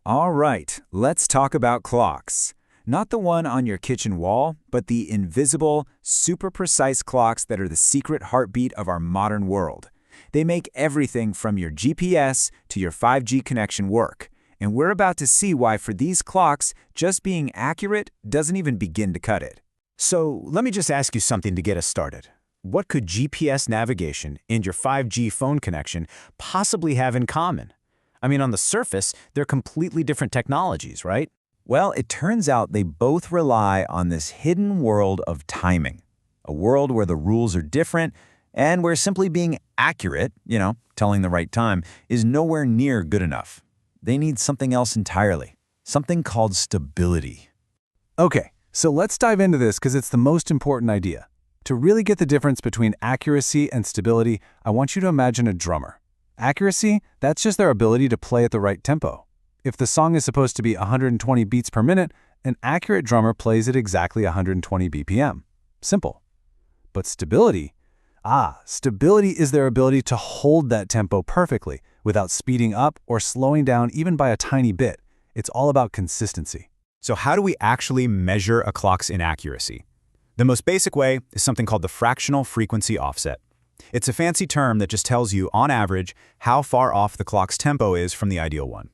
All right, let's talk about clocks. Not the one on your kitchen wall, but the invisible, super precise clocks that are the secret heartbeat of our modern world. They make everything from your GPS to your 5G connection work. And we're about to see why for these clocks, just being accurate doesn't even begin to cut it. So let me just ask you something to get us started. What could GPS navigation and your 5G phone connection possibly have in common? I mean, on the surface, they're completely different technologies, right? Well, it turns out they both rely on this hidden world of timing. A world where the rules are different and where simply being accurate, telling the right time, is nowhere near good enough. They need something else entirely, something called stability. Okay, so let's dive into this because it's the most important idea. To really get the difference between accuracy and stability, I want you to imagine a drummer. Accuracy, that's just their ability to play at the right tempo. If the song is supposed to be 120 beats per minute, an accurate drummer plays at exactly 120 BPM. Simple. But stability? Stability is their ability to hold that tempo perfectly without speeding up or slowing down even by a tiny bit. It's all about consistency. So how do we actually measure a clock's inaccuracy? The most basic way is something called the fractional frequency offset. It's a fancy term that just tells you, on average, how far off the clock's tempo is from the ideal one.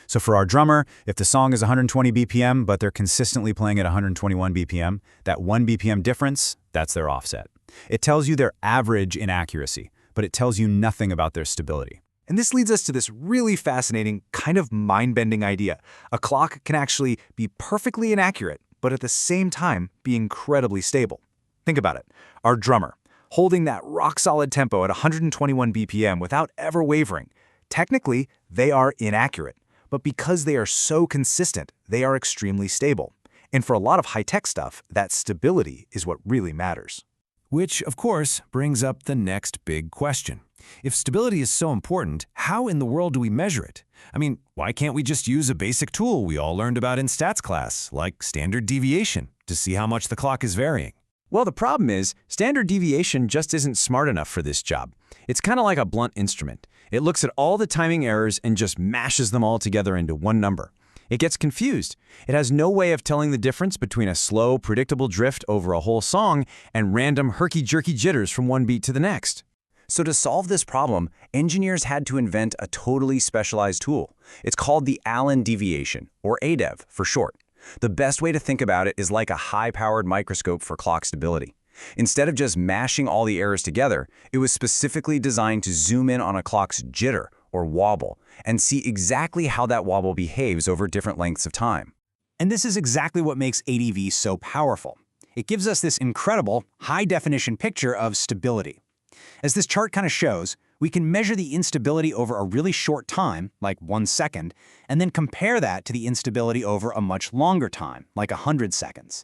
So for our drummer, if the song is 120 BPM, but they're consistently playing at 121 BPM, that 1 BPM difference, that's their offset. It tells you their average inaccuracy, but it tells you nothing about their stability. And this leads us to this really fascinating, kind of mind-bending idea. A clock can actually be perfectly inaccurate, but at the same time be incredibly stable. Think about it. Our drummer, holding that rock-solid tempo at 121 BPM without ever wavering. Technically, they are inaccurate, but because they are so consistent, they are extremely stable. And for a lot of high-tech stuff, that stability is what really matters. Which, of course, brings up the next big question. If stability is so important, how in the world do we measure it? I mean, why can't we just use a basic tool we all learned about in stats class, like standard deviation, to see how much the clock is varying? Well, the problem is, standard deviation just isn't smart enough for this job. It's kind of like a blunt instrument. It looks at all the timing errors and just mashes them all together into one number. It gets confused. It has no way of telling the difference between a slow, predictable drift over a whole song and random herky-jerky jitters from one beat to the next. So to solve this problem, engineers had to invent a totally specialized tool. It's called the Allen deviation, or ADEV for short. The best way to think about it is like a high-powered microscope for clock stability. Instead of just mashing all the errors together, it was specifically designed to zoom in on a clock's jitter, or wobble, and see exactly how that wobble behaves over different lengths of time. And this is exactly what makes ADEV so powerful. It gives us this incredible, high-definition picture of stability. As this chart kind of shows, we can measure the instability over a really short time, like 1 second, and then compare that to the instability over a much longer time, like 100 seconds.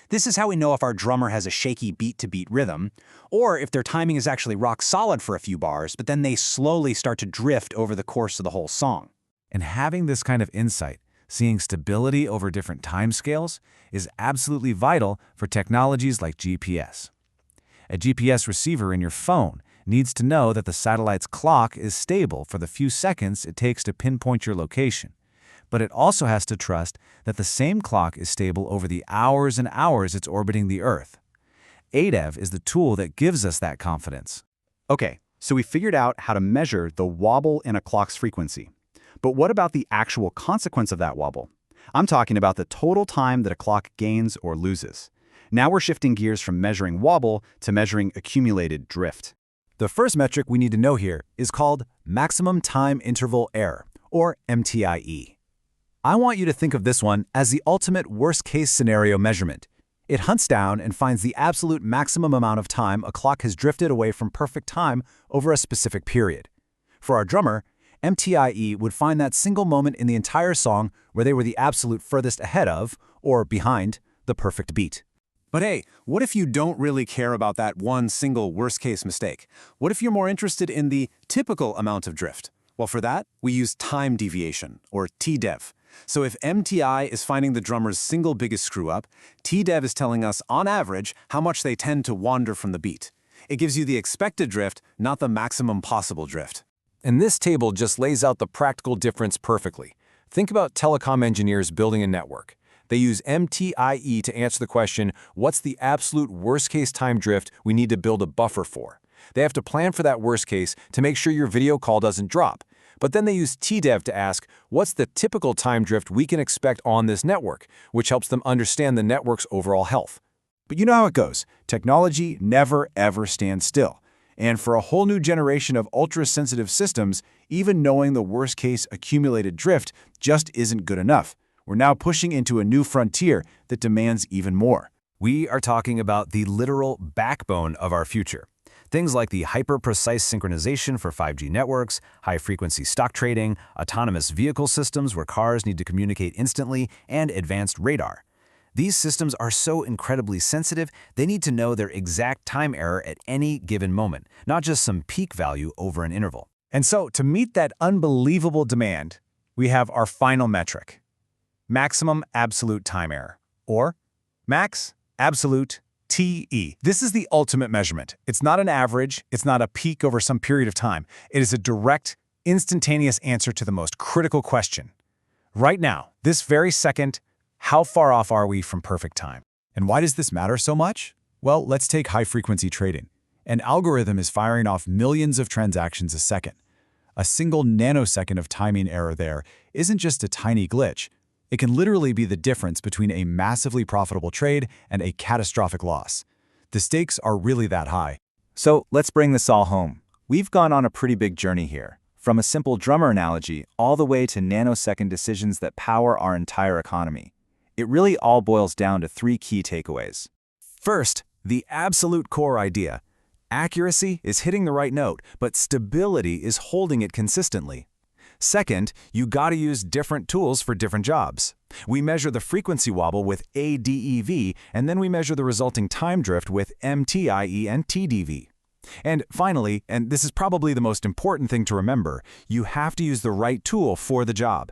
This is how we know if our drummer has a shaky beat-to-beat rhythm, or if their timing is actually rock solid for a few bars, but then they slowly start to drift over the course of the whole song. And having this kind of insight, seeing stability over different timescales, is absolutely vital for technologies like GPS. A GPS receiver in your phone needs to know that the satellite's clock is stable for the few seconds it takes to pinpoint your location. But it also has to trust that the same clock is stable over the hours and hours it's orbiting the Earth. ADEV is the tool that gives us that confidence. Okay, so we figured out how to measure the wobble in a clock's frequency. But what about the actual consequence of that wobble? I'm talking about the total time that a clock gains or loses. Now we're shifting gears from measuring wobble to measuring accumulated drift. The first metric we need to know here is called maximum time interval error, or MTIE. I want you to think of this one as the ultimate worst-case scenario measurement. It hunts down and finds the absolute maximum amount of time a clock has drifted away from perfect time over a specific period. For our drummer, MTIE would find that single moment in the entire song where they were the absolute furthest ahead of, or behind, the perfect beat. But hey, what if you don't really care about that one single worst-case mistake? What if you're more interested in the typical amount of drift? Well, for that, we use time deviation, or TDEV. So if MTI is finding the drummer's single biggest screw-up, TDEV is telling us, on average, how much they tend to wander from the beat. It gives you the expected drift, not the maximum possible drift. And this table just lays out the practical difference perfectly. Think about telecom engineers building a network. They use MTIE to answer the question, what's the absolute worst-case time drift we need to build a buffer for? They have to plan for that worst case to make sure your video call doesn't drop. But then they use TDEV to ask, what's the typical time drift we can expect on this network, which helps them understand the network's overall health. But you know how it goes. Technology never, ever stands still. And for a whole new generation of ultra-sensitive systems, even knowing the worst-case accumulated drift just isn't good enough. We're now pushing into a new frontier that demands even more. We are talking about the literal backbone of our future. Things like the hyper-precise synchronization for 5G networks, high-frequency stock trading, autonomous vehicle systems where cars need to communicate instantly, and advanced radar. These systems are so incredibly sensitive, they need to know their exact time error at any given moment, not just some peak value over an interval. And so, to meet that unbelievable demand, we have our final metric: maximum absolute time error, or max absolute TE. This is the ultimate measurement. It's not an average, it's not a peak over some period of time. It is a direct, instantaneous answer to the most critical question. Right now, this very second, how far off are we from perfect time? And why does this matter so much? Well, let's take high-frequency trading. An algorithm is firing off millions of transactions a second. A single nanosecond of timing error there isn't just a tiny glitch. It can literally be the difference between a massively profitable trade and a catastrophic loss. The stakes are really that high. So let's bring this all home. We've gone on a pretty big journey here, from a simple drummer analogy all the way to nanosecond decisions that power our entire economy. It really all boils down to 3 key takeaways. First, the absolute core idea. Accuracy is hitting the right note, but stability is holding it consistently. Second, you gotta use different tools for different jobs. We measure the frequency wobble with ADEV, and then we measure the resulting time drift with MTIE and TDEV. And finally, and this is probably the most important thing to remember, you have to use the right tool for the job.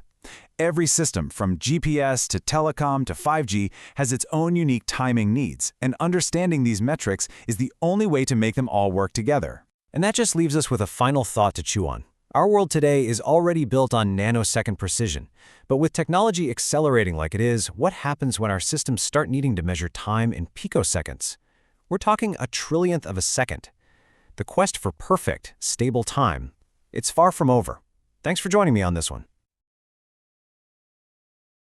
Every system, from GPS to telecom to 5G, has its own unique timing needs, and understanding these metrics is the only way to make them all work together. And that just leaves us with a final thought to chew on. Our world today is already built on nanosecond precision, but with technology accelerating like it is, what happens when our systems start needing to measure time in picoseconds? We're talking a trillionth of a second. The quest for perfect, stable time, it's far from over. Thanks for joining me on this one.